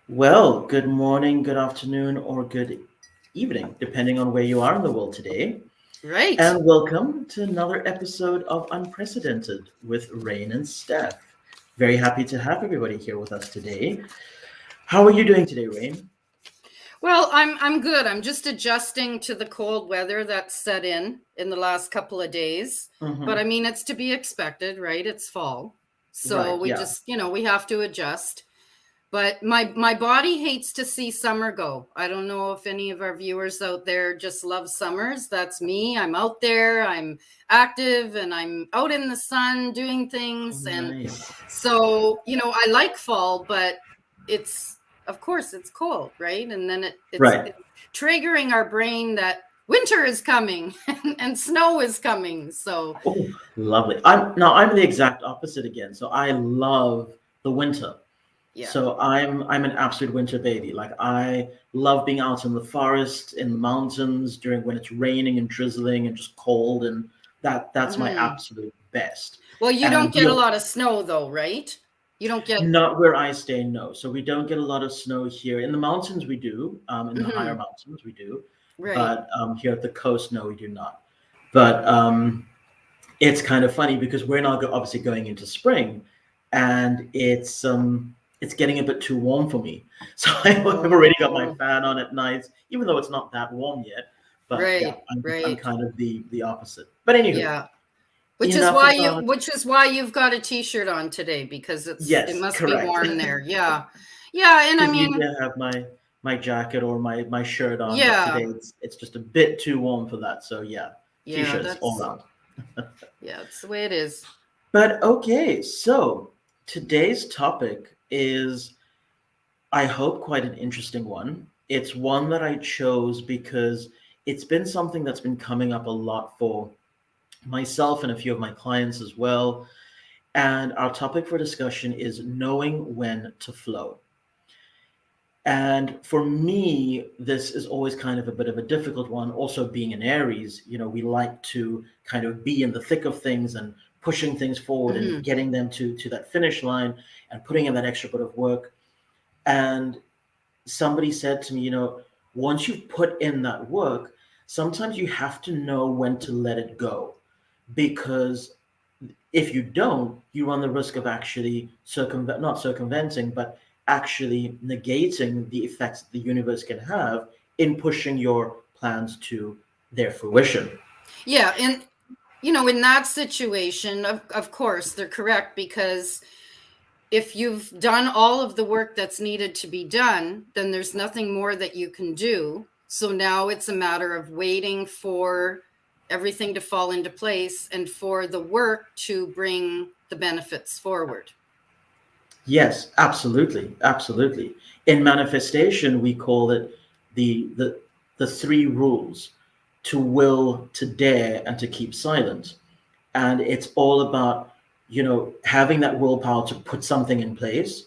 Well, good morning, good afternoon, or good evening, depending on where you are in the world today. Right. And welcome to another episode of Unprecedented with Raine and Steph. Very happy to have everybody here with us today. How are you doing today, Raine? Well, I'm good. I'm just adjusting to the cold weather that's set in the last couple of days. But Hmm. I mean, it's to be expected, right? It's fall. So Right, we yeah. just, we have to adjust. But my body hates to see summer go. I don't know if any of our viewers out there just love summers. That's me. I'm out there, I'm active, and I'm out in the sun doing Oh, things. And nice. so, I like fall, but it's of course it's cold, right? And then Right. it's triggering our brain that winter is coming and snow is coming. So Oh, lovely. I'm the exact opposite again. So I love the winter. yeah. So I'm an absolute winter baby. Like I love being out in the forest, in the mountains during when it's raining and drizzling and just cold, and that's my Mhm. absolute best. Well, you And don't get a lot of snow though, right? You don't get. not where I stay, no. So we don't get a lot of snow here. In the mountains, we do. In the higher Mhm. mountains, we do. Right. But here at the coast, no, we do not. But it's kind of funny because we're now obviously going into spring, and it's getting a bit too warm for me. So I've already got my Oh, fan on at nights, even though it's not that warm yet. But yeah, right, I'm right. kind of the opposite. But anywho, Yeah. Which is enough why you about which is why you've got a t-shirt on today because it yes, must be correct. warm there. Yeah. Yeah, and I Because usually mean, I have my jacket or my shirt on, but today yeah. it's just a bit too warm for that. So yeah, Yeah, t-shirts all that's around. yeah, it's the way it is. But okay, so today's topic is, I hope, quite an interesting one. It's one that I chose because it's been something that's been coming up a lot for myself and a few of my clients as well. And our topic for discussion is knowing when to flow. And for me, this is always kind of a bit of a difficult one. Also, being an Aries, we like to kind of be in the thick of things and pushing things forward and Mhm. getting them to that finish line and putting in that extra bit of work. And somebody said to me, once you've put in that work, sometimes you have to know when to let it go. Because if you don't, you run the risk of actually not circumventing, but actually negating the effects that the universe can have in pushing your plans to their fruition. Yeah, and in that situation, of course, they're correct because if you've done all of the work that's needed to be done, then there's nothing more that you can do. So now it's a matter of waiting for everything to fall into place and for the work to bring the benefits forward. Yes, absolutely, absolutely. In manifestation, we call it the three rules: to will, to dare, and to keep silent. And it's all about having that willpower to put something in place,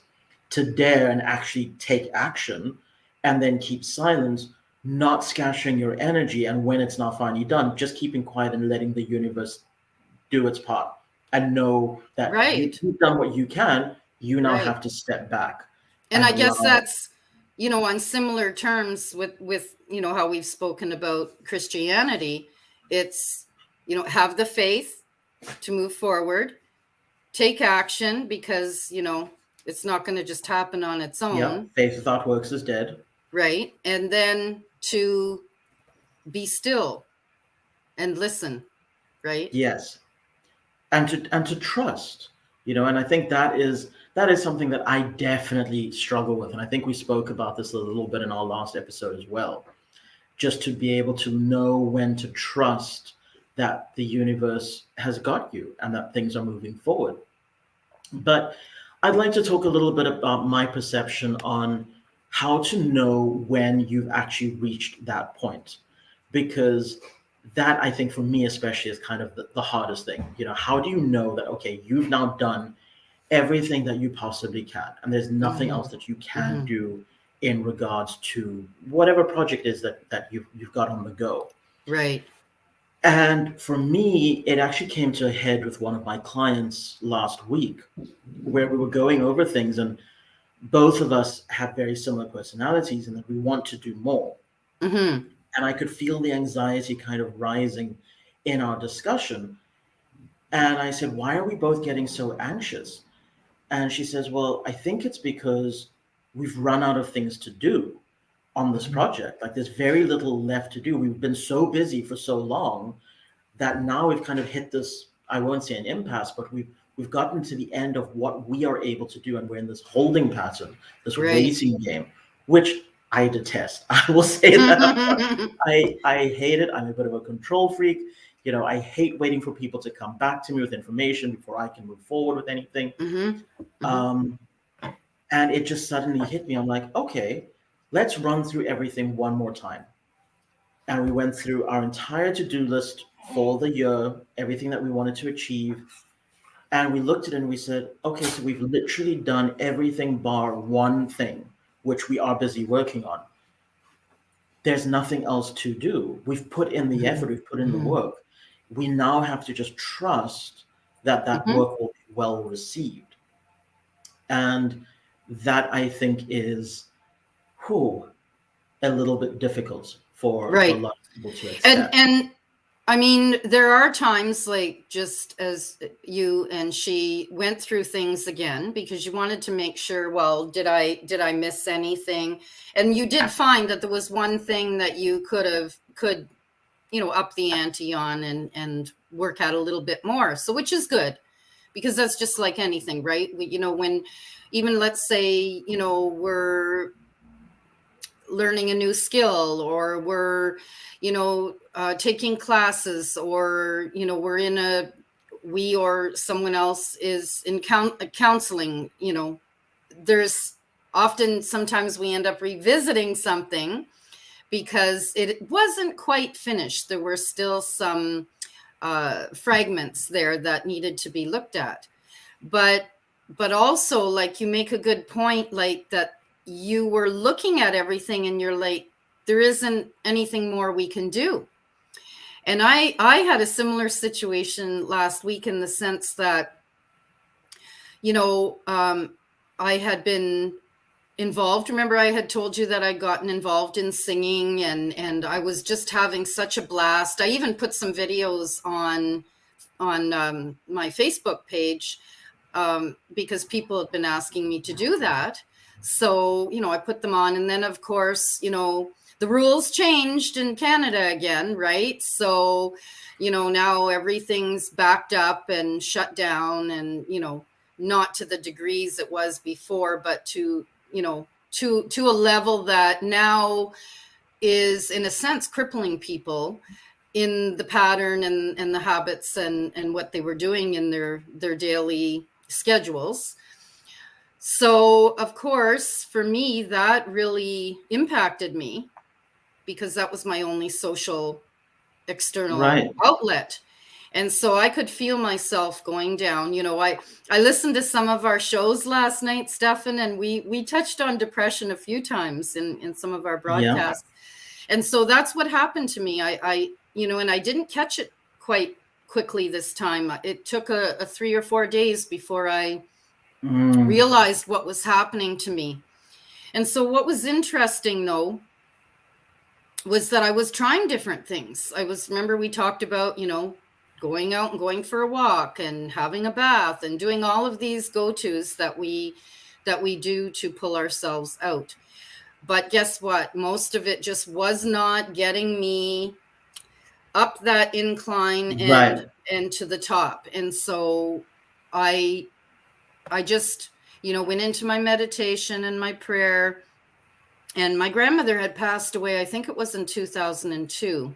to dare and actually take action, and then keep silence, not scattering your energy, and when it's not finally done, just keeping quiet and letting the universe do its part, and know that Right, you've done what you can. You now right. have to step back And and I guess allow. that's, on similar terms with how we've spoken about Christianity. It's, have the faith to move forward, take action because it's not going to just happen on its Yep, own, faith without works is dead. right? And then to be still and listen, right? Yes, and to trust, and I think that is something that I definitely struggle with, and I think we spoke about this a little bit in our last episode as well. Just to be able to know when to trust that the universe has got you and that things are moving forward. But I'd like to talk a little bit about my perception on how to know when you've actually reached that point. Because that, I think, for me especially, is kind of the hardest thing. How do you know that, okay, you've now done everything that you possibly can, and there's nothing Mm-hmm. else that you can Mm-hmm. do in regards to whatever project is that you've got on the go? Right. And for me, it actually came to a head with one of my clients last week, where we were going over things, and both of us have very similar personalities and that we want to do more. Mm-hmm. And I could feel the anxiety kind of rising in our discussion. And I said, "Why are we both getting so anxious?" And she says, "Well, I think it's because we've run out of things to do on this project. Like, there's very little left to do. We've been so busy for so long that now we've kind of hit this, I won't say an impasse, but we've gotten to the end of what we are able to do, and we're in this holding pattern, this Right. waiting game, which I detest. I will say that up front. I hate it. I'm a bit of a control freak. You know, I hate waiting for people to come back to me with information before I can move forward with anything. Mm-hmm. Mm-hmm. Um, and it just suddenly hit me. I'm like, okay, let's run through everything one more time. And we went through our entire to-do list for the year, everything that we wanted to achieve. And we looked at it and we said, okay, so we've literally done everything bar one thing, which we are busy working on. There's nothing else to do. We've put in the effort, we've put in the Mm-hmm. work. We now have to just trust that that Mm-hmm. work will be well received. And that I think is, whew, a little bit difficult for a Right. lot of people to accept. And I mean, there are times like just as you and she went through things again because you wanted to make sure, well, did I miss anything? And you did find that there was one thing that you could, up the ante on and work out a little bit more. So which is good because that's just like anything, right? When even let's say, we're learning a new skill or we're taking classes or we're in we or someone else is in counseling, there's often sometimes we end up revisiting something because it wasn't quite finished. There were still some fragments there that needed to be looked at, but also, like, you make a good point, like that you were looking at everything and you're like, there isn't anything more we can do. And I had a similar situation last week in the sense that I had been involved. Remember, I had told you that I'd gotten involved in singing, and I was just having such a blast. I even put some videos on my Facebook page because people have been asking me to do that. So, I put them on. And then, of course, the rules changed in Canada again, right? So, now everything's backed up and shut down and, not to the degrees it was before, but to a level that now is, in a sense, crippling people in the pattern and the habits and what they were doing in their daily schedules. So, of course, for me, that really impacted me because that was my only social external Right. outlet. And so I could feel myself going down. I listened to some of our shows last night, Stefan, and we touched on depression a few times in some of our Yeah. broadcasts. And so that's what happened to me. And I didn't catch it quite quickly this time. It took a 3 or 4 days before I Mm, realized what was happening to me. And so what was interesting, though, was that I was trying different things. Remember we talked about, going out and going for a walk and having a bath and doing all of these go-tos that we do to pull ourselves out. But guess what? Most of it just was not getting me up that incline right. and to the top. And so I just, went into my meditation and my prayer. And my grandmother had passed away, I think it was in 2002.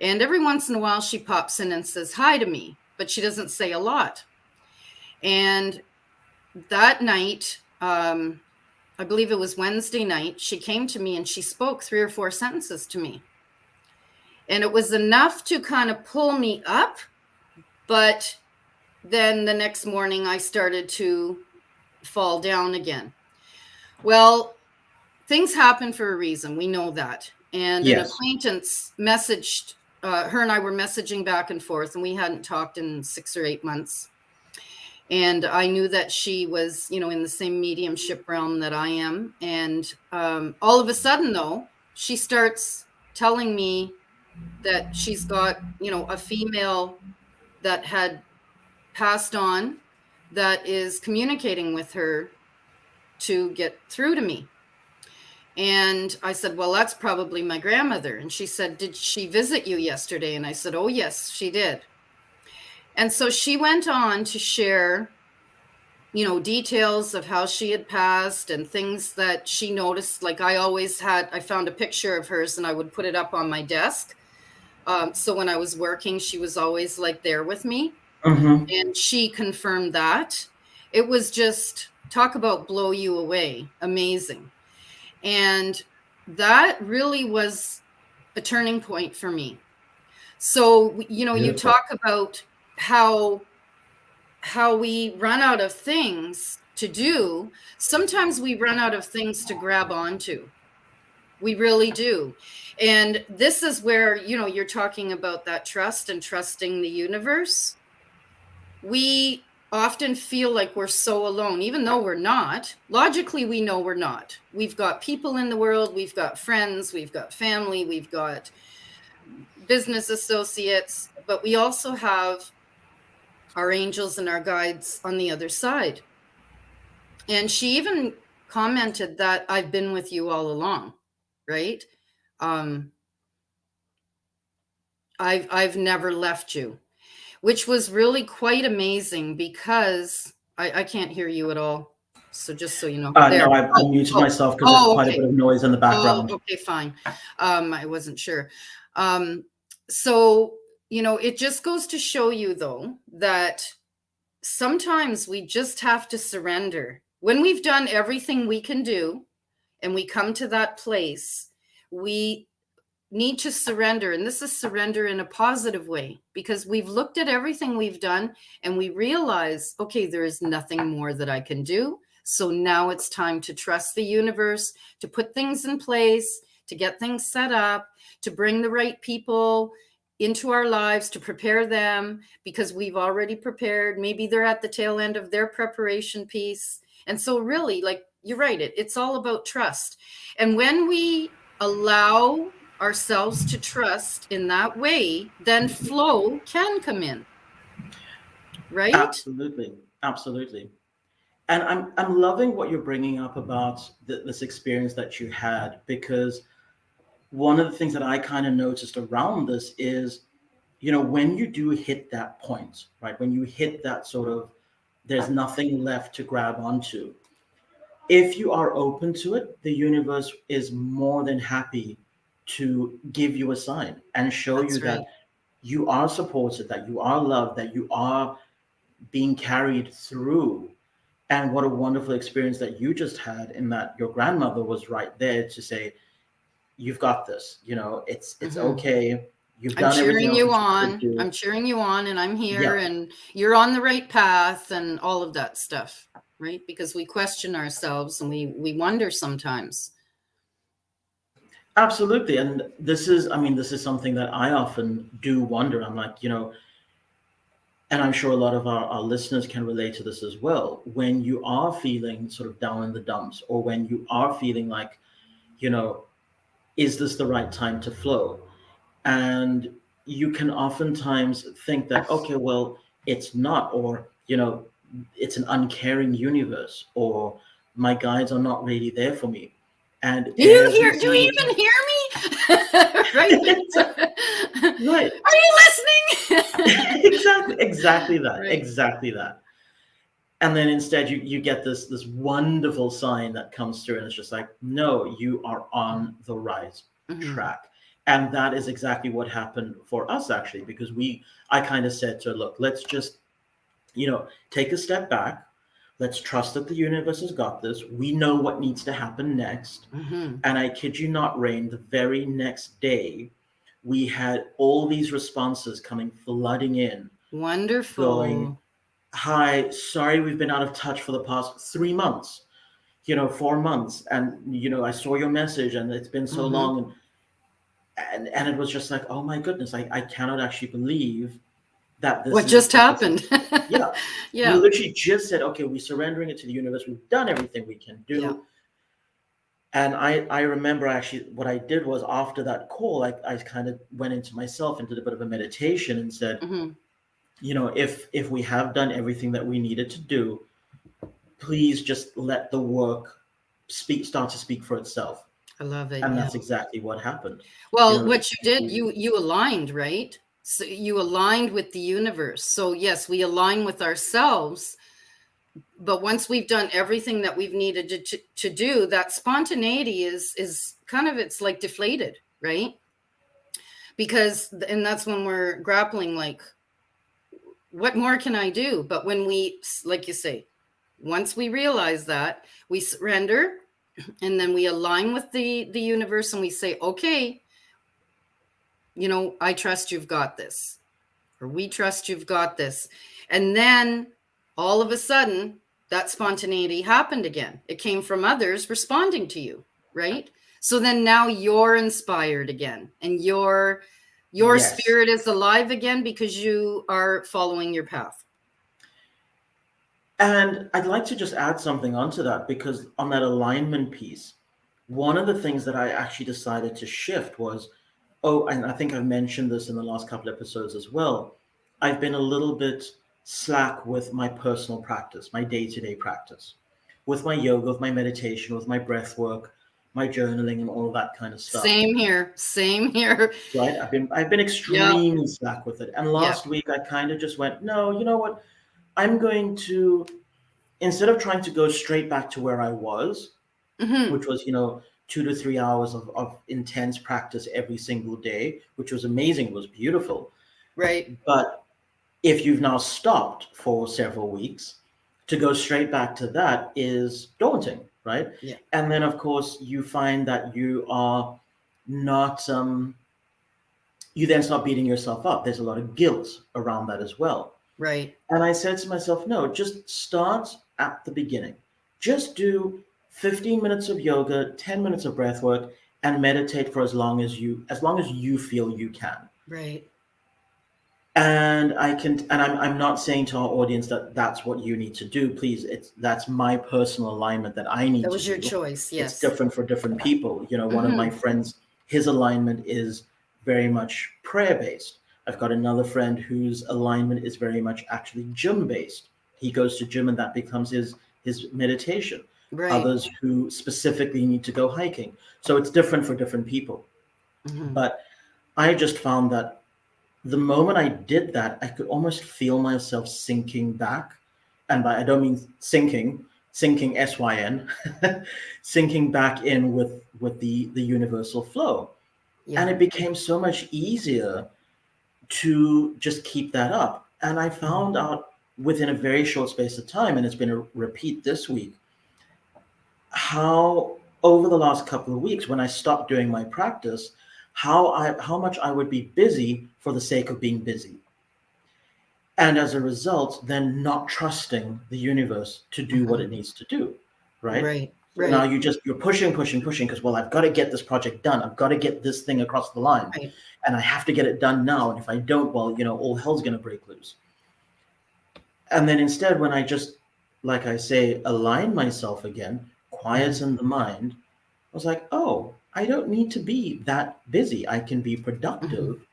And every once in a while she pops in and says hi to me, but she doesn't say a lot. And that night, I believe it was Wednesday night, she came to me and she spoke 3 or 4 sentences to me. And it was enough to kind of pull me up. But then the next morning I started to fall down again. Well, things happen for a reason. We know that. And an Yes. acquaintance messaged, her and I were messaging back and forth, and we hadn't talked in 6 or 8 months. And I knew that she was, in the same mediumship realm that I am. And all of a sudden, though, she starts telling me that she's got, a female that had passed on that is communicating with her to get through to me. And I said, well, that's probably my grandmother. And she said, did she visit you yesterday? And I said, oh, yes, she did. And so she went on to share, details of how she had passed and things that she noticed. Like I found a picture of hers and I would put it up on my desk. So when I was working, she was always like there with me. Mm-hmm. And she confirmed that. It was just, talk about blow you away. Amazing. And that really was a turning point for me. So, you Beautiful. talk about how we run out of things to do. Sometimes we run out of things to grab onto. We really do. And this is where, you're talking about that trust and trusting the universe. We often feel like we're so alone, even though we're not. Logically, we know we're not. We've got people in the world, we've got friends, we've got family, we've got business associates, but we also have our angels and our guides on the other side. And she even commented that I've been with you all along, right? Um, I've never left you, which was really quite amazing because I can't hear you at all. So just so you know, there. No, I Oh, muted oh, myself because there's oh, quite a okay. bit of noise in the Oh, background. okay, fine. I wasn't sure. So, it just goes to show you, though, that sometimes we just have to surrender. When we've done everything we can do and we come to that place, we need to surrender. And this is surrender in a positive way because we've looked at everything we've done and we realize, okay, there is nothing more that I can do. So now it's time to trust the universe, to put things in place, to get things set up, to bring the right people into our lives, to prepare them because we've already prepared. Maybe they're at the tail end of their preparation piece. And so really, like you're right, it's all about trust. And when we allow ourselves to trust in that way, then flow can come in, right? Absolutely, absolutely. And I'm loving what you're bringing up about this experience that you had, because one of the things that I kind of noticed around this is, when you do hit that point, right? When you hit that sort of, there's nothing left to grab onto. If you are open to it, the universe is more than happy to give you a sign and show you That's right. that you are supported, that you are loved, that you are being carried through. And what a wonderful experience that you just had, in that your grandmother was right there to say, you've got this, it's Hmm. okay. You've I'm done everything cheering else you that you could on. do. I'm cheering you on, and I'm here, Yeah, and you're on the right path, and all of that stuff, right? Because we question ourselves and we wonder sometimes. absolutely. And this is something that I often do wonder. I'm like, and I'm sure a lot of our listeners can relate to this as well. When you are feeling sort of down in the dumps, or when you are feeling like, you know, is this the right time to flow? And you can oftentimes think that, okay, well, it's not, or, it's an uncaring universe, or my guides are not really there for me. And Do you every hear? Do single you time. even hear me? Right? Right. Are you listening? Exactly that. Right. Exactly that. And then instead you get this wonderful sign that comes through, and it's just like, no, you are on the right Hmm. track. And that is exactly what happened for us, actually, because I kind of said to her, look, let's just, take a step back. Let's trust that the universe has got this. We know what needs to happen next. Hmm. And I kid you not, Rain, the very next day we had all these responses coming flooding in, going, Wonderful. hi, sorry we've been out of touch for the past 3 months, 4 months. And, I saw your message and it's been so Hmm. long. And it was just like, oh my goodness, I cannot actually believe that this What is just that this is happened? yeah. We Yeah. literally just said, okay, we're surrendering it to the universe. We've done everything we can Yeah. do. And I remember actually what I did was after that call, I kind of went into myself and did a bit of a meditation and said, Hmm. if we have done everything that we needed to do, please just let the work start to speak for itself. I love it. And Yeah. that's exactly what happened. Well, If, what you if did, we you aligned, right? So you aligned with the universe. So yes, we align with ourselves, but once we've done everything that we've needed to do, that spontaneity is kind of, it's like deflated, right? Because, and that's when we're grappling, like, what more can I do? But when we, like you say, once we realize that, we surrender, and then we align with the universe, and we say, okay, I trust you've got this, or we trust you've got this. And then all of a sudden, that spontaneity happened again. It came from others responding to you, right? So then now you're inspired again, and your yes. spirit is alive again because you are following your path. And I'd like to just add something onto that because on that alignment piece, one of the things that I actually decided to shift was, oh, and I think I've mentioned this in the last couple episodes as well. I've been a little bit slack with my personal practice, my day-to-day practice, with my yoga, with my meditation, with my breath work, my journaling, and all of that kind of stuff. Same here. Same here. Right? I've been Yeah. extremely slack with it. And Yeah. last week I kind of just went, no, you know what? I'm going to, instead of trying to go straight back to where I was, Hmm. which was, 2 to 3 hours of intense practice every single day, which was amazing, was beautiful. Right. But if you've now stopped for several weeks, to go straight back to that is daunting, right? Yeah. And then, of course, you find that you are not, you then start beating yourself up. There's a lot of guilt around that as well. Right. And I said to myself, no, just start at the beginning. Just do 15 minutes of yoga, 10 minutes of breath work, and meditate for as long as you feel you can. Right. And I'm not saying to our audience that that's what you need to do. Please, that's my personal alignment that I need That to was your do. choice. It's Yes. different for different people. One of my Hmm. friends, his alignment is very much prayer based. I've got another friend whose alignment is very much actually gym based. He goes to gym and that becomes his meditation. Right. Others who specifically need to go hiking. So it's different for different people. Hmm. But I just found that the moment I did that, I could almost feel myself sinking back. And by I don't mean sinking SYN, sinking back in with the universal flow. And Yeah. it became so much easier to just keep that up. And I Mhm. found out within a very short space of time, and it's been a repeat this week, how over the last couple of weeks, when I stopped doing my practice, how much I would be busy for the sake of being busy. And as a result, then not trusting the universe to do what Mhm. it needs to do. Right. Right. So now Right. you're pushing, pushing, pushing because, well, I've got to get this project done. I've got to get this thing across the line Right. and I have to get it done now. And if I don't, well, all hell's going to break loose. And then instead, when I just, like I say, align myself again, Mhm. quieten the mind, I was like, oh, I don't need to be that busy. I can be Mhm. productive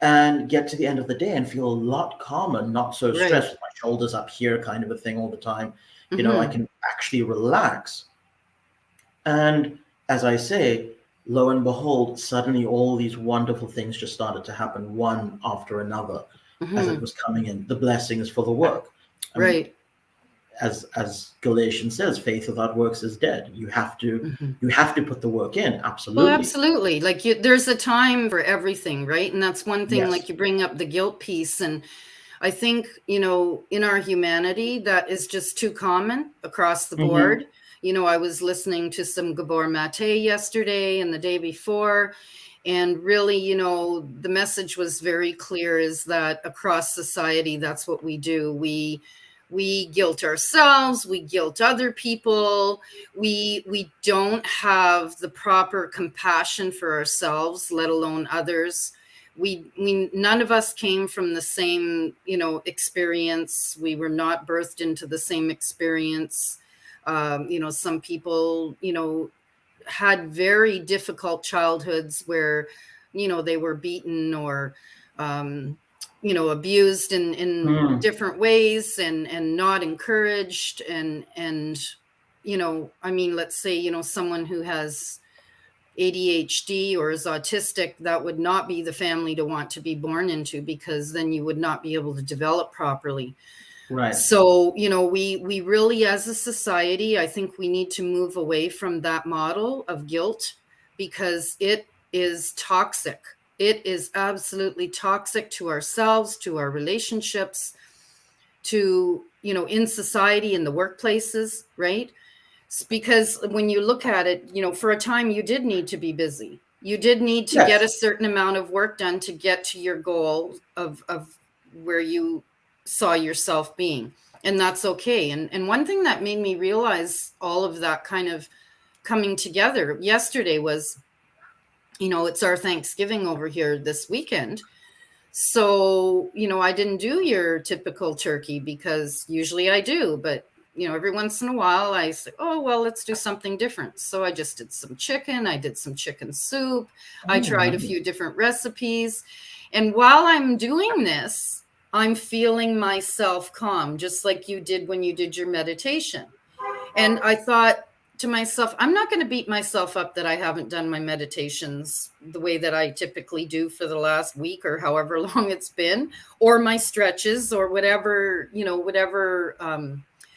and get to the end of the day and feel a lot calmer, not so Right. stressed with my shoulders up here kind of a thing all the time. I Mhm. can actually relax. And as I say, lo and behold, suddenly all these wonderful things just started to happen one after another as it Mhm. was coming in. The blessings for the work. I mean, Right. as Galatians says, faith without works is dead. You have to Mhm. you have to put the work in, Well, absolutely. absolutely. Like, there's a time for everything, right? And that's one thing. Yes. Like, you bring up the guilt piece, and I think, in our humanity, that is just too common across the Hmm. board. I was listening to some Gabor Mate yesterday and the day before, and really, the message was very clear, is that across society, that's what we do. We guilt ourselves, we guilt other people, we don't have the proper compassion for ourselves, let alone others. we none of us came from the same, experience. We were not birthed into the same experience. Some people, had very difficult childhoods where, they were beaten or, abused in Mm, different ways and not encouraged. And, I mean, let's say, someone who has ADHD or is autistic, that would not be the family to want to be born into, because then you would not be able to develop properly. right. So, we really, as a society, I think we need to move away from that model of guilt, because it is toxic. It is absolutely toxic to ourselves, to our relationships, to, in society, in the workplaces, right? Because when you look at it, for a time you did need to be busy. You did need to get Yes. a certain amount of work done to get to your goal of where you saw yourself being. And that's okay. And one thing that made me realize all of that kind of coming together yesterday was, it's our Thanksgiving over here this weekend. So, I didn't do your typical turkey, because usually I do, but every once in a while I say, oh, well, let's do something different. So I just did some chicken. I did some chicken soup. I Oh, tried a nice. few different recipes. And while I'm doing this, I'm feeling myself calm, just like you did when you did your meditation. And I thought to myself, I'm not going to beat myself up that I haven't done my meditations the way that I typically do for the last week or however long it's been, or my stretches, or whatever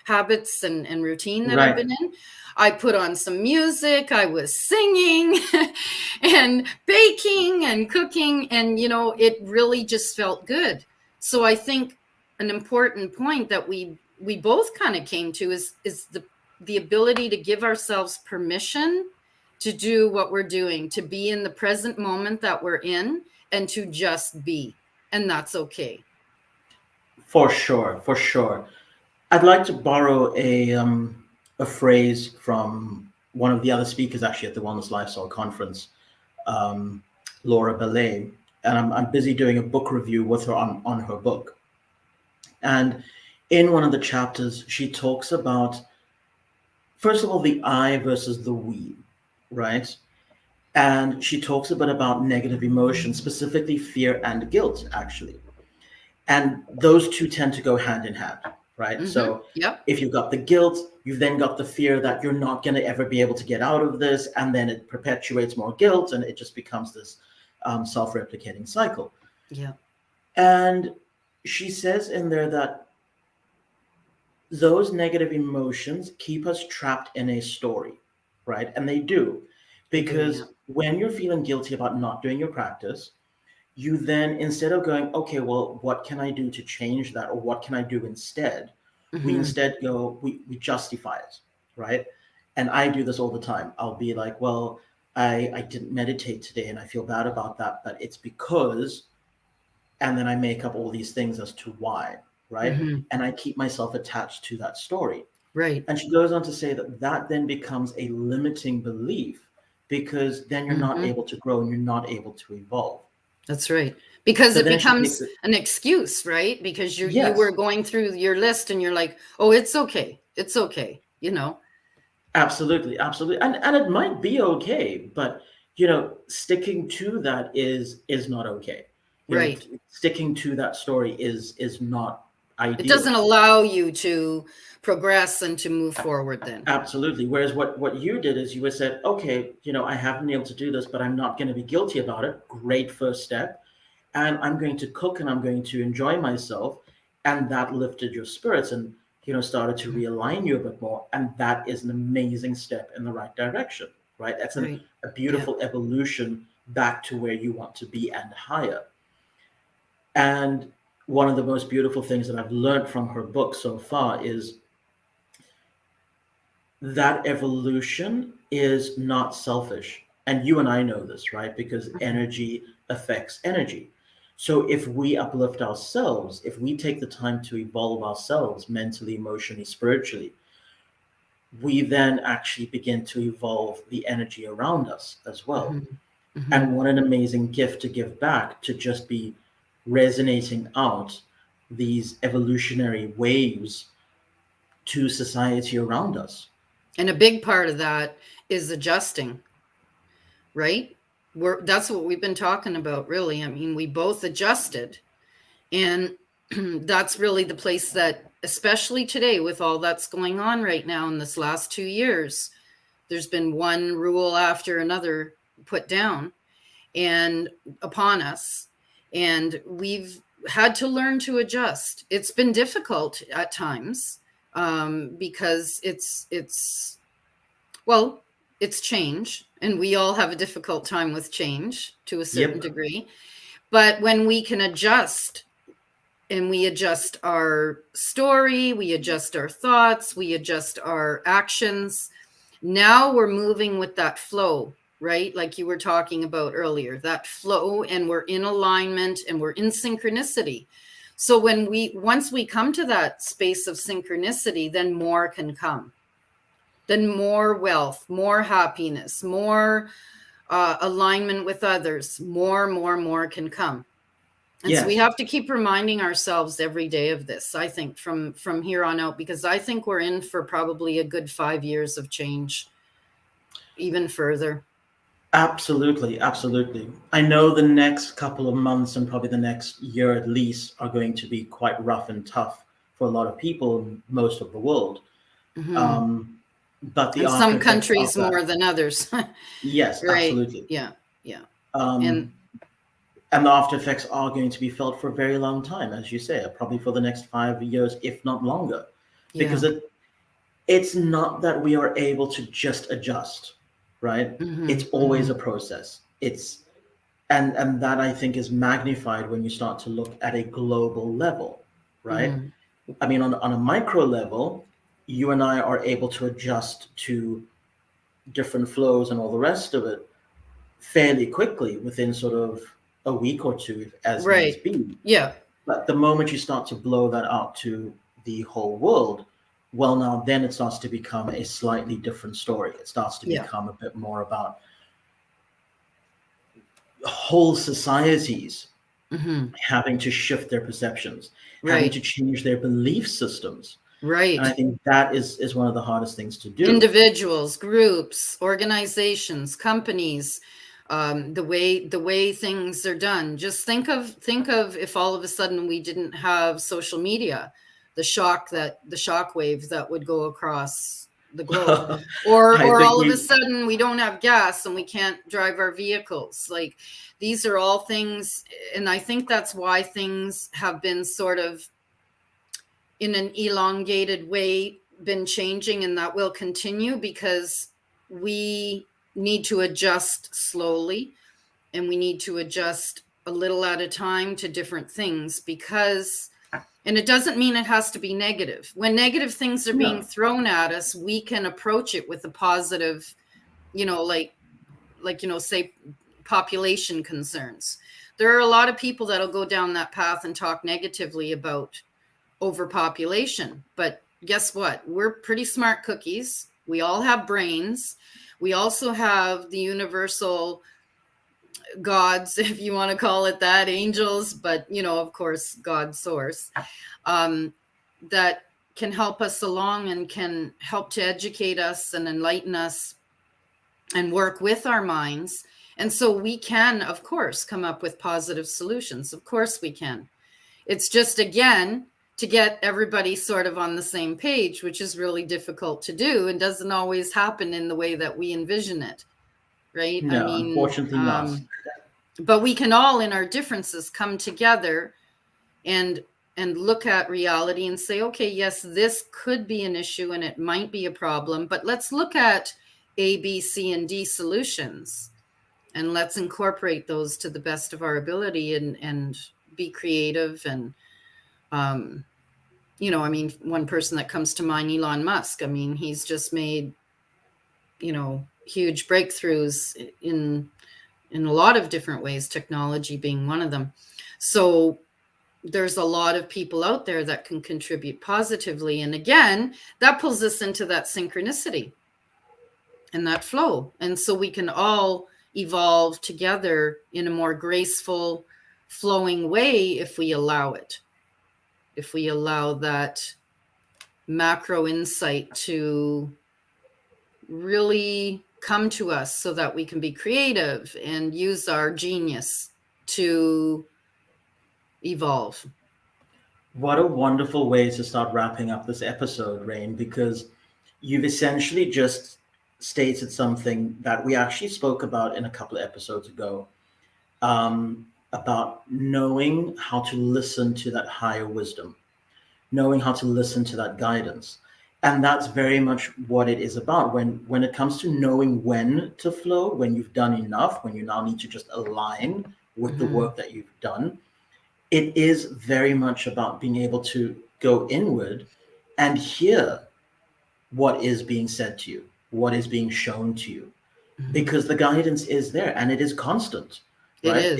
habits and routine that I've Right. been in. I put on some music, I was singing and baking and cooking, and it really just felt good. So I think an important point that we both kind of came to is the ability to give ourselves permission to do what we're doing, to be in the present moment that we're in, and to just be. And that's okay. For sure. For sure. I'd like to borrow a phrase from one of the other speakers actually at the Wellness Lifestyle Conference, um, Laura Belay, and I'm busy doing a book review with her on her book. And in one of the chapters, she talks about, first of all, the I versus the we, right? And she talks a bit about negative emotions, specifically fear and guilt, actually. And those two tend to go hand in hand, right? So Yep. if you've got the guilt, you've then got the fear that you're not going to ever be able to get out of this, and then it perpetuates more guilt, and it just becomes this self-replicating cycle. Yeah. And she says in there that those negative emotions keep us trapped in a story, right? And they do, They do. Yeah. because when you're feeling guilty about not doing your practice, you then, instead of going, okay, well, what can I do to change that, or what can I do instead, we Mm-hmm. instead go, we justify it, right? And I do this all the time. I'll be like, well, I didn't meditate today and I feel bad about that, but it's because, and then I make up all these things as to why, right? Mm-hmm. And I keep myself attached to that story. Right. And she goes on to say that that then becomes a limiting belief, because then you're not Mm-hmm. able to grow and you're not able to evolve. That's right. Because So it then she takes becomes it, an excuse, right? Because you were yes, going through your list and you're like, oh, it's okay. It's okay. absolutely, absolutely. And it might be okay, but sticking to that is not okay. Right. Sticking to that story is not It ideal. doesn't allow you to progress and to move forward then. Absolutely. Whereas what you did is you were said, okay, I haven't been able to do this, but I'm not going to be guilty about it. Great first step. And I'm going to cook and I'm going to enjoy myself. And that lifted your spirits and started to Mhm. realign you a bit more. And that is an amazing step in the right direction, right? That's Right. a Yeah. beautiful evolution back to where you want to be and higher. And one of the most beautiful things that I've learned from her book so far is that evolution is not selfish. And you and I know this, right? Because Mhm. energy affects energy. So if we uplift ourselves, if we take the time to evolve ourselves mentally, emotionally, spiritually, we then actually begin to evolve the energy around us as well. Mhm. And what an amazing gift to give back, to just be resonating out these evolutionary waves to society around us. And a big part of that is adjusting, right? That's what we've been talking about, really. I mean, we both adjusted, and that's really the place that, especially today with all that's going on right now in this last 2 years, there's been one rule after another put down and upon us, and we've had to learn to adjust. It's been difficult at times, because well, it's change, and we all have a difficult time with change to a certain Yep. degree. But when we can adjust, and we adjust our story, we adjust our thoughts, we adjust our actions, now we're moving with that flow, right? Like you were talking about earlier, that flow, and we're in alignment and we're in synchronicity. So once we come to that space of synchronicity, then more can come. Then more wealth, more happiness, more alignment with others, more can come. And so we Yes. have to keep reminding ourselves every day of this, I think, from here on out, because I think we're in for probably a good 5 years of change, even further. Absolutely, absolutely. I know the next couple of months and probably the next year at least are going to be quite rough and tough for a lot of people in most of the world. Hmm. Um, but the And after some effects of countries that, more than others. yes, Right. absolutely. Yeah. Yeah. And Um, and the after effects are going to be felt for a very long time, as you say, probably for the next 5 years, if not longer, because yeah. it's not that we are able to just adjust, right? Hmm. It's always Hmm. a process. It's and that I think is magnified when you start to look at a global level, right? Hmm. I mean, on a micro level, you and I are able to adjust to different flows and all the rest of it fairly quickly within sort of a week or two, as needs Right. be. Yeah. But the moment you start to blow that out to the whole world, well, now then it starts to become a slightly different story. It starts to Yeah. become a bit more about whole societies Hmm. having to shift their perceptions, having to Right. change their belief systems. And I Right. think that is one of the hardest things to do. Individuals, groups, organizations, companies, the way things are done. Just think of if all of a sudden we didn't have social media, the shock wave that would go across the globe, or I think all of a we, sudden we don't have gas and we can't drive our vehicles. Like, these are all things, and I think that's why things have been sort of in an elongated way been changing, and that will continue, because we need to adjust slowly, and we need to adjust a little at a time to different things, because, and it doesn't mean it has to be negative. When negative things are being no. thrown at us, we can approach it with a positive, say population concerns. There are a lot of people that'll go down that path and talk negatively about overpopulation. But guess what? We're pretty smart cookies. We all have brains. We also have the universal gods, if you want to call it that, angels, but of course, God source, um, that can help us along and can help to educate us and enlighten us and work with our minds. And so we can, of course, come up with positive solutions. Of course, we can. It's just, again, to get everybody sort of on the same page, which is really difficult to do and doesn't always happen in the way that we envision it, right? I No, mean, unfortunately not. but we can all, in our differences, come together and look at reality and say, okay, yes, this could be an issue and it might be a problem, but let's look at A, B, C, and D solutions, and let's incorporate those to the best of our ability, and be creative. And I mean, one person that comes to mind, Elon Musk. I mean, he's just made, huge breakthroughs in a lot of different ways, technology being one of them. So there's a lot of people out there that can contribute positively. And again, that pulls us into that synchronicity and that flow. And so we can all evolve together in a more graceful, flowing way if we allow it. If we allow that macro insight to really come to us so that we can be creative and use our genius to evolve. What a wonderful way to start wrapping up this episode, Rain, because you've essentially just stated something that we actually spoke about in a couple of episodes ago, about knowing how to listen to that higher wisdom, knowing how to listen to that guidance. And that's very much what it is about. When it comes to knowing when to flow, when you've done enough, when you now need to just align with the Mm-hmm. work that you've done, it is very much about being able to go inward and hear what is being said to you, what is being shown to you, Mm-hmm. because the guidance is there and it is constant, It right? is.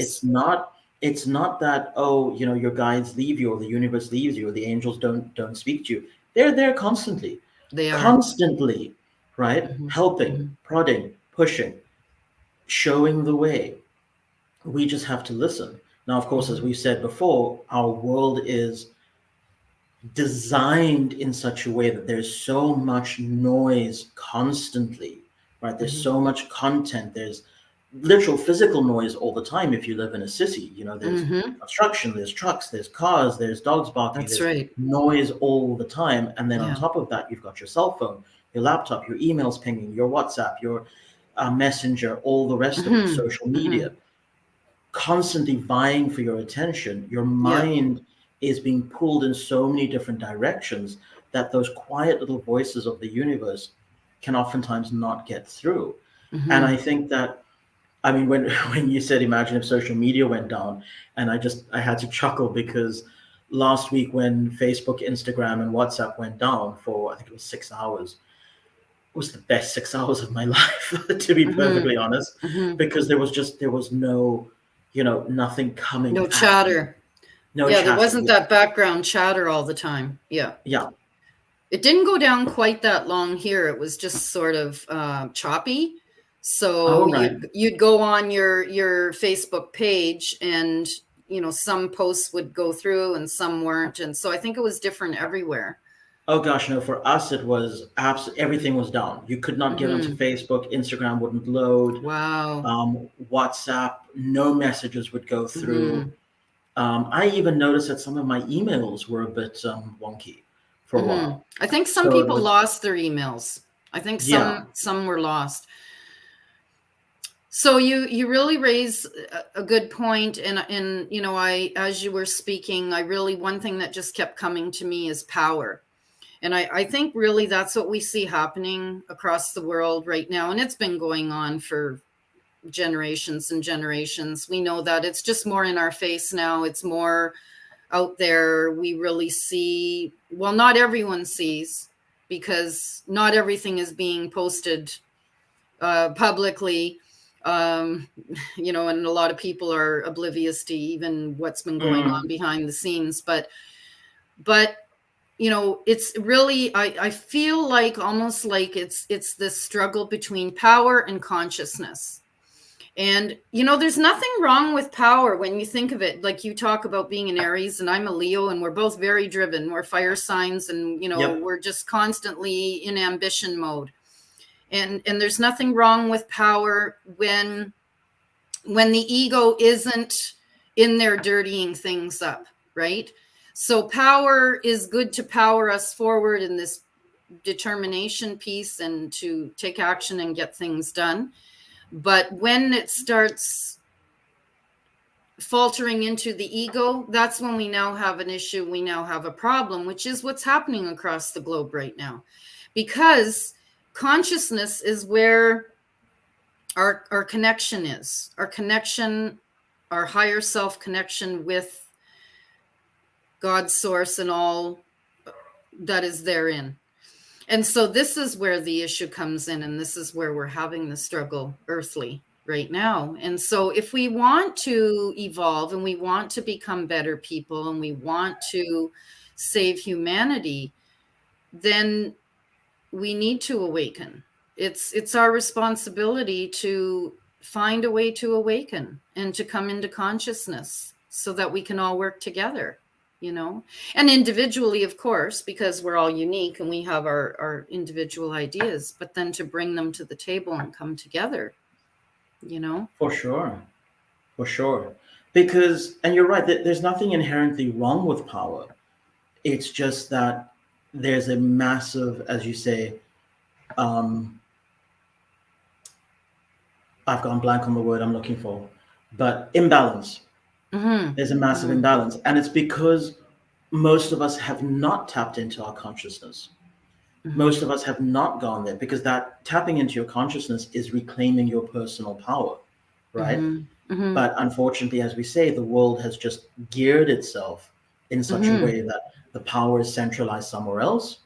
It's not that, oh, your guides leave you or the universe leaves you or the angels don't speak to you. They're there constantly, They are. constantly, right? Mm-hmm. Helping, Mm-hmm. prodding, pushing, showing the way. We just have to listen. Now, of course, as Mm-hmm. we've said before, our world is designed in such a way that there's so much noise constantly, right? There's Mm-hmm. so much content. There's literal physical noise all the time if you live in a city. There's Mm-hmm. construction, there's trucks, there's cars, there's dogs barking, That's there's right. noise all the time. And then on Yeah. top of that, you've got your cell phone, your laptop, your emails pinging, your WhatsApp, your messenger, all the rest of it, Mm-hmm. social Mm-hmm. media constantly vying for your attention. Your Yeah. mind is being pulled in so many different directions that those quiet little voices of the universe can oftentimes not get through. And Mm-hmm. I think that, I mean, when when you said imagine if social media went down, and I had to chuckle because last week when Facebook, Instagram, and WhatsApp went down for I think it was 6 hours, was the best 6 hours of my life, to be Mm-hmm. perfectly honest, Mm-hmm. because there was no, nothing No coming at me, chatter. no Yeah, there chatter. wasn't that background chatter all the time. Yeah. Yeah. It didn't go down quite that long here. It was just sort of choppy. So All right. you'd go on your Facebook page, and some posts would go through and some weren't, and so I think it was different everywhere. Oh gosh, no. For us, it was absolutely everything was down. You could not get onto Hmm. Facebook. Instagram wouldn't load. Wow. WhatsApp, no messages would go through. Hmm. I even noticed that some of my emails were a bit wonky for a Hmm. while. I think some So it people was, lost their emails. I think yeah. some were lost. So you really raise a good point, and I, as you were speaking, I really, one thing that just kept coming to me is power. And I think really that's what we see happening across the world right now. And it's been going on for generations and generations. We know that it's just more in our face now. It's more out there. We really see, well, not everyone sees, because not everything is being posted publicly. Um, and a lot of people are oblivious to even what's been going on Mm, behind the scenes. But it's really, I feel like almost like it's this struggle between power and consciousness. And there's nothing wrong with power when you think of it. Like, you talk about being an Aries and I'm a Leo, and we're both very driven. We're fire signs, and yep. we're just constantly in ambition mode. And there's nothing wrong with power when the ego isn't in there dirtying things up, right? So power is good to power us forward in this determination piece and to take action and get things done. But when it starts faltering into the ego, that's when we now have an issue. We now have a problem, which is what's happening across the globe right now. Because consciousness is where our connection is. Our connection, our higher self connection with God's source and all that is therein. And so this is where the issue comes in, and this is where we're having the struggle earthly right now. And so if we want to evolve and we want to become better people and we want to save humanity, then we need to awaken. It's our responsibility to find a way to awaken and to come into consciousness so that we can all work together, and individually, of course, because we're all unique and we have our individual ideas, but then to bring them to the table and come together. For sure. For sure. Because, and you're right, that there's nothing inherently wrong with power. It's just that there's a massive, as you say, um, I've gone blank on the word I'm looking for, but imbalance. Mm-hmm. There's a massive Mm-hmm. imbalance. And it's because most of us have not tapped into our consciousness. Mm-hmm. Most of us have not gone there because that tapping into your consciousness is reclaiming your personal power, right? Mm-hmm. Mm-hmm. But unfortunately, as we say, the world has just geared itself in such a Mm-hmm. way that the power is centralized somewhere else.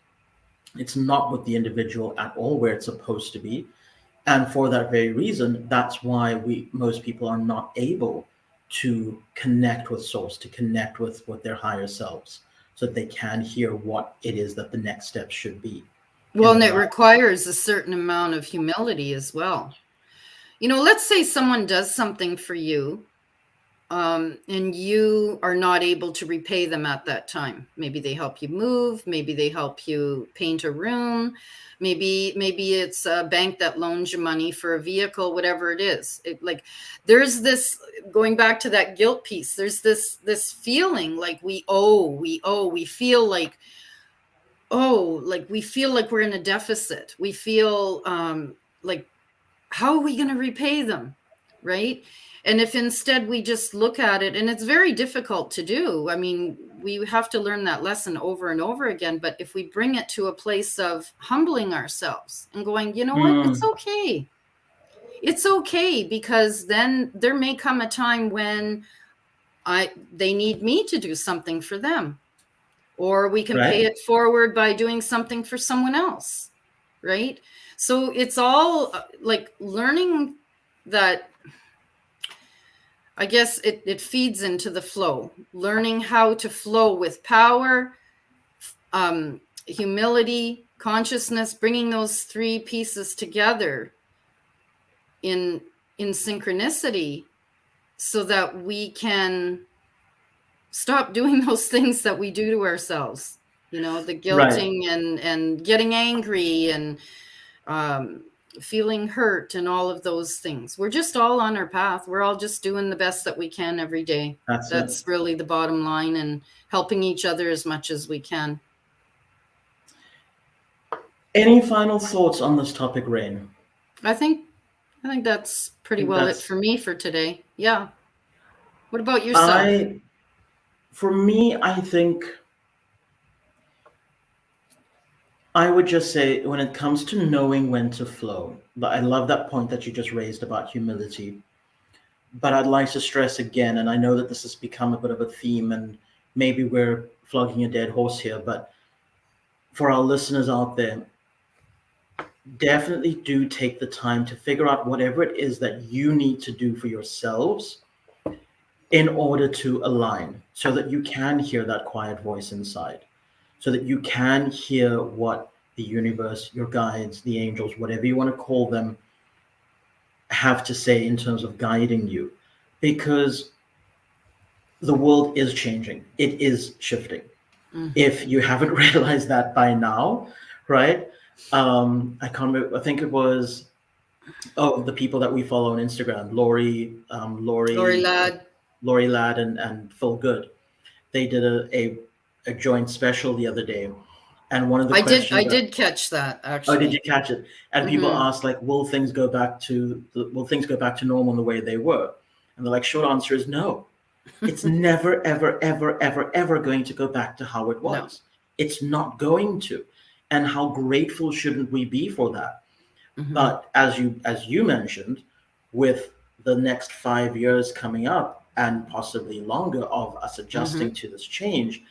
It's not with the individual at all where it's supposed to be. And for that very reason, that's why most people are not able to connect with source, to connect with their higher selves, so that they can hear what it is that the next step should be in Well, and their it life. requires a certain amount of humility as well. Let's say someone does something for you, and you are not able to repay them at that time. Maybe they help you move, maybe they help you paint a room, maybe it's a bank that loans you money for a vehicle, whatever it is. There's this, going back to that guilt piece, there's this feeling like we feel like, we feel like we're in a deficit. We feel like, how are we going to repay them? Right. And if instead we just look at it, and it's very difficult to do. I mean, we have to learn that lesson over and over again. But if we bring it to a place of humbling ourselves and going, you know what, it's Mm, okay. It's okay, because then there may come a time when they need me to do something for them, or we can pay right? it forward by doing something for someone else. Right. So it's all like learning that. I guess it feeds into the flow, learning how to flow with power, humility, consciousness, bringing those three pieces together in synchronicity, so that we can stop doing those things that we do to ourselves, the Right. guilting and getting angry and um, feeling hurt and all of those things. We're just all on our path. We're all just doing the best that we can every day. That's it. That's really the bottom line, and helping each other as much as we can. Any final thoughts on this topic, Rain? I think that's I pretty think well it that's for me for today. Yeah. What about yourself? I for me, I think I would just say when it comes to knowing when to flow, but I love that point that you just raised about humility. But I'd like to stress again, and I know that this has become a bit of a theme, and maybe we're flogging a dead horse here, but for our listeners out there, definitely do take the time to figure out whatever it is that you need to do for yourselves in order to align so that you can hear that quiet voice inside, so that you can hear what the universe, your guides, the angels, whatever you want to call them, have to say in terms of guiding you. Because the world is changing, it is shifting. Mm-hmm. If you haven't realized that by now, right? I can't remember, I think it was, oh, the people that we follow on Instagram, Lori Ladd. Lori Ladd and Phil Good. They did a joint special the other day, and one of the I questions that, did catch that, oh, did you actually. catch it? And people Mm-hmm. asked like, will things go back to normal in the way they were? And the like short answer is no. It's never, ever, ever, ever, ever going to go back to how it No. was. It's not going to. And how grateful shouldn't we be for that? Mm-hmm. But as you mentioned, with the next 5 years coming up and possibly longer of us Mm-hmm. adjusting to this change,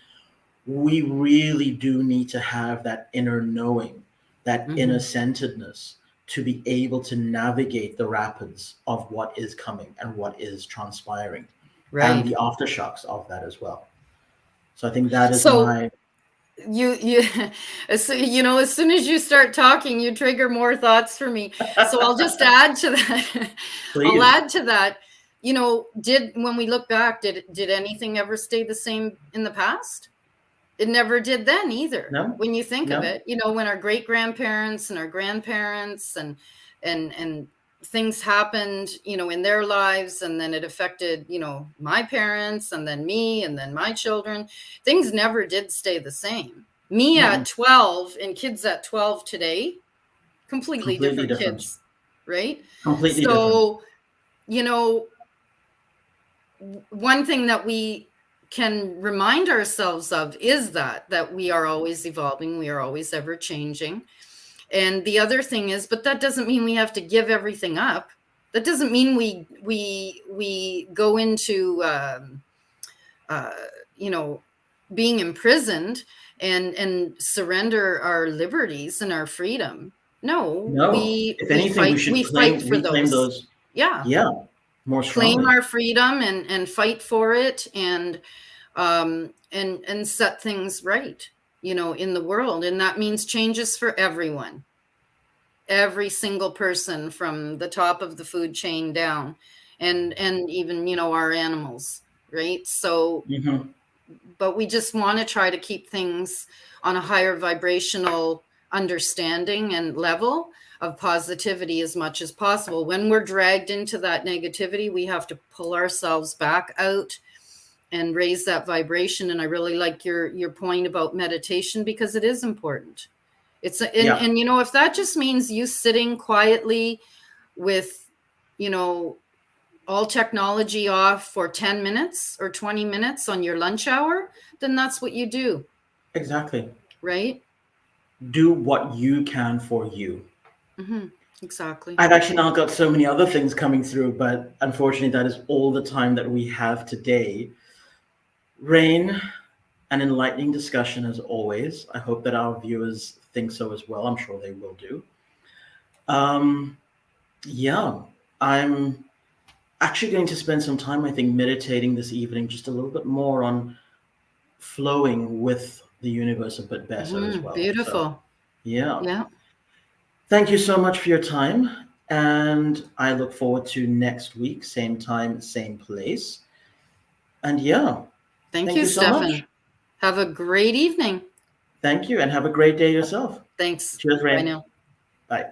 we really do need to have that inner knowing, that inner Mm-hmm. centeredness to be able to navigate the rapids of what is coming and what is transpiring and Right. the aftershocks of that as well. So I think that is So my you as soon as you start talking, you trigger more thoughts for me. So I'll just add to that. I'll Please. add to that. When we look back, did anything ever stay the same in the past? It never did then either. No, When you think of no. it, when our great grandparents and our grandparents and things happened, in their lives, and then it affected, my parents, and then me, and then my children, things never did stay the same. Me Mm-mm. at 12 and kids at 12 today, completely Completely different different. kids, right? Completely different. So, you know, one thing that we can remind ourselves of is that we are always evolving, we are always ever changing. And the other thing is, but that doesn't mean we have to give everything up. That doesn't mean we go into uh, being imprisoned and surrender our liberties and our freedom. No, No. we If we anything, we fight should we fight for reclaim those. those. Yeah, Yeah, more claim strongly. our freedom and fight for it, and set things right, in the world. And that means changes for everyone, every single person from the top of the food chain down, and even, our animals, right? So, Hmm. but we just want to try to keep things on a higher vibrational understanding and level of positivity as much as possible. When we're dragged into that negativity, we have to pull ourselves back out and raise that vibration. And I really like your point about meditation, because it is important. Yeah, And if that just means you sitting quietly with, you know all technology off for 10 minutes or 20 minutes on your lunch hour, then that's what you do, exactly. right? Do what you can for you. Hmm. Exactly. I've actually now got so many other things coming through, but unfortunately, that is all the time that we have today. Rain, an enlightening discussion as always. I hope that our viewers think so as well. I'm sure they will do. Um, yeah, I'm actually going to spend some time, I think, meditating this evening just a little bit more on flowing with the universe a bit better as well. So, Beautiful. yeah. Yeah. Thank you so much for your time. And I look forward to next week, same time, same place. And yeah, Thank thank you, you so much. Stefan. Have a great evening. Thank you, and have a great day yourself. Thanks. Cheers, Bye Rain. now. Bye.